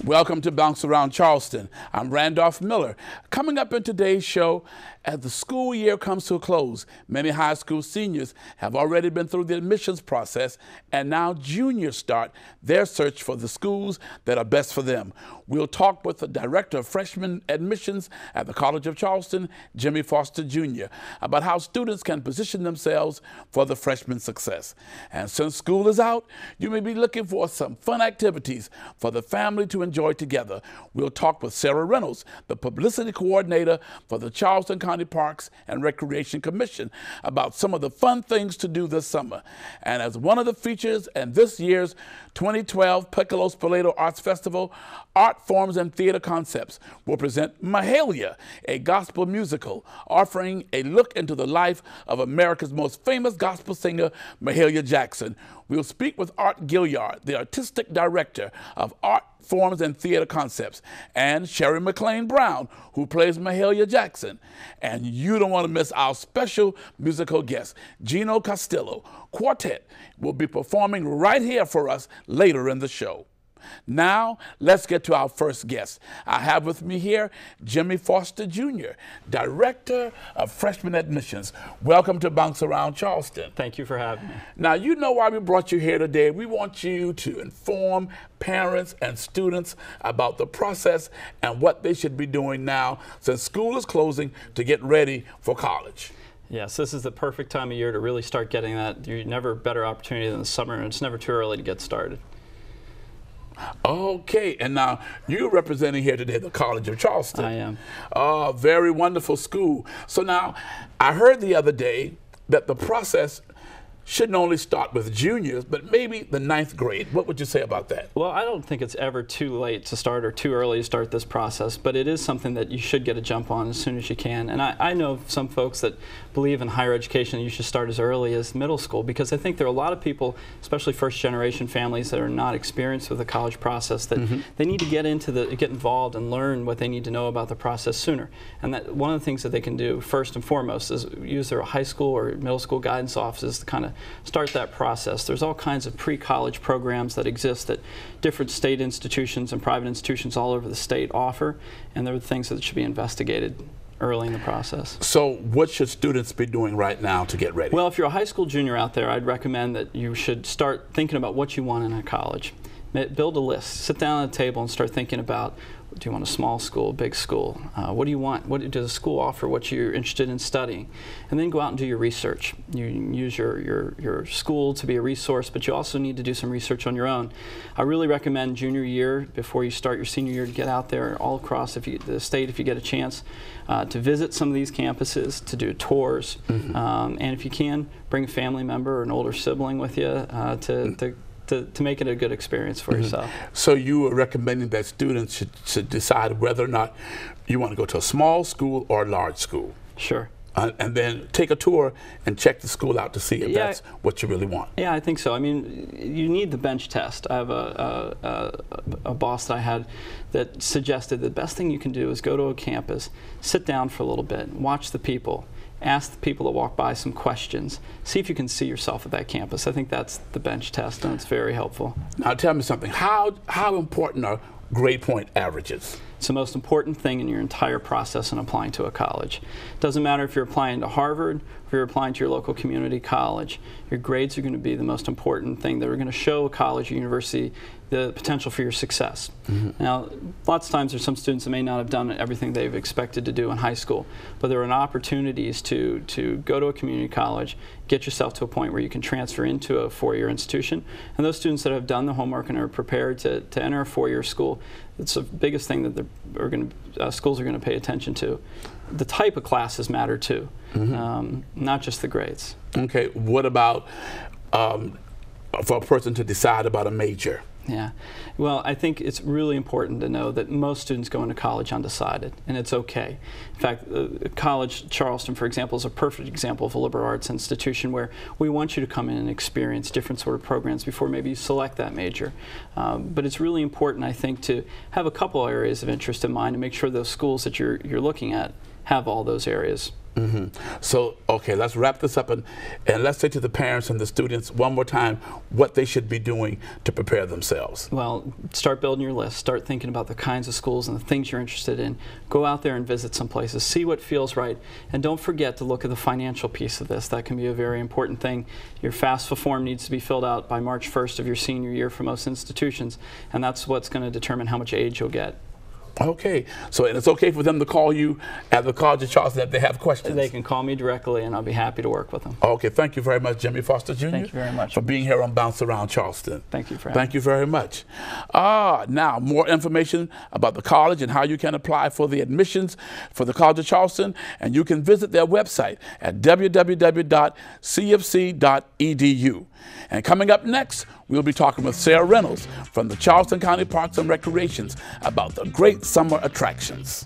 Welcome to Bounce Around Charleston. I'm Randolph Miller. Coming up in today's show, as the school year comes to a close, many high school seniors have already been through the admissions process, and now juniors start their search for the schools that are best for them. We'll talk with the Director of Freshman Admissions at the College of Charleston, Jimmie Foster Jr., about how students can position themselves for the freshman success. And since school is out, you may be looking for some fun activities for the family to enjoy together. We'll talk with Sarah Reynolds, the Publicity Coordinator for the Charleston County Parks and Recreation Commission, about some of the fun things to do this summer. And as one of the features in this year's 2012 Piccolo Spoleto Arts Festival, Art Forms and Theater Concepts will present Mahalia, a gospel musical offering a look into the life of America's most famous gospel singer, Mahalia Jackson. We'll speak with Art Gilliard, the Artistic Director of Art Forms and Theater Concepts, and Sherry McLean Brown, who plays Mahalia Jackson. And you don't want to miss our special musical guest, Gino Castillo. Quartet will be performing right here for us later in the show. Now, let's get to our first guest. I have with me here Jimmie Foster Jr., Director of Freshman Admissions. Welcome to Bounce Around Charleston. Thank you for having me. Now, you know why we brought you here today. We want you to inform parents and students about the process and what they should be doing now since school is closing to get ready for college. Yes, this is the perfect time of year to really start getting that. You're never a better opportunity than the summer, and it's never too early to get started. Okay, and now you're representing here today the College of Charleston. I am. Very wonderful school. So now, I heard the other day that the process shouldn't only start with juniors, but maybe the 9th grade. What would you say about that? Well, I don't think it's ever too late to start or too early to start this process, but it is something that you should get a jump on as soon as you can. And I know some folks that believe in higher education, you should start as early as middle school, because I think there are a lot of people, especially first-generation families, that are not experienced with the college process, that they need to get involved and learn what they need to know about the process sooner. And that one of the things that they can do first and foremost is use their high school or middle school guidance offices to kind of start that process. There's all kinds of pre-college programs that exist that different state institutions and private institutions all over the state offer, and they're the things that should be investigated early in the process. So what should students be doing right now to get ready? Well, if you're a high school junior out there, I'd recommend that you should start thinking about what you want in a college. Build a list. Sit down at a table and start thinking about, do you want a small school, big school? What do you want? What does the school offer? What you're interested in studying? And then go out and do your research. You use your school to be a resource, but you also need to do some research on your own. I really recommend junior year, before you start your senior year, to get out there all across the state if you get a chance, to visit some of these campuses, to do tours, and if you can, bring a family member or an older sibling with you to make it a good experience for yourself. So you are recommending that students should decide whether or not you want to go to a small school or a large school? Sure. And then take a tour and check the school out to see if that's what you really want. Yeah, I think so. I mean, you need the bench test. I have a boss that I had that suggested the best thing you can do is go to a campus, sit down for a little bit, watch the people, ask the people that walk by some questions, see if you can see yourself at that campus. I think that's the bench test, and it's very helpful. Now tell me something, how important are grade point averages? It's the most important thing in your entire process in applying to a college. It doesn't matter if you're applying to Harvard, if you're applying to your local community college, your grades are going to be the most important thing that are going to show a college or university the potential for your success. Now, lots of times there's some students that may not have done everything they've expected to do in high school, but there are opportunities to go to a community college, get yourself to a point where you can transfer into a four-year institution. And those students that have done the homework and are prepared to enter a four-year school, it's the biggest thing that schools are going to pay attention to. The type of classes matter too, not just the grades. Okay, what about for a person to decide about a major? Yeah, well, I think it's really important to know that most students go into college undecided, and it's okay. In fact, College Charleston, for example, is a perfect example of a liberal arts institution where we want you to come in and experience different sort of programs before maybe you select that major. But it's really important, I think, to have a couple areas of interest in mind and make sure those schools that you're looking at have all those areas So, okay, let's wrap this up and let's say to the parents and the students one more time what they should be doing to prepare themselves. Well, start building your list. Start thinking about the kinds of schools and the things you're interested in. Go out there and visit some places. See what feels right. And don't forget to look at the financial piece of this. That can be a very important thing. Your FAFSA form needs to be filled out by March 1st of your senior year for most institutions, and that's what's going to determine how much aid you'll get. Okay, so and it's okay for them to call you at the College of Charleston if they have questions? They can call me directly, and I'll be happy to work with them. Okay, thank you very much, Jimmie Foster Jr. Thank you very much for being here on Bounce Around Charleston. Thank you for having me. Thank you very much. Now, more information about the college and how you can apply for the admissions for the College of Charleston, and you can visit their website at www.cfc.edu. And coming up next, we'll be talking with Sarah Reynolds from the Charleston County Parks and Recreations about the great summer attractions.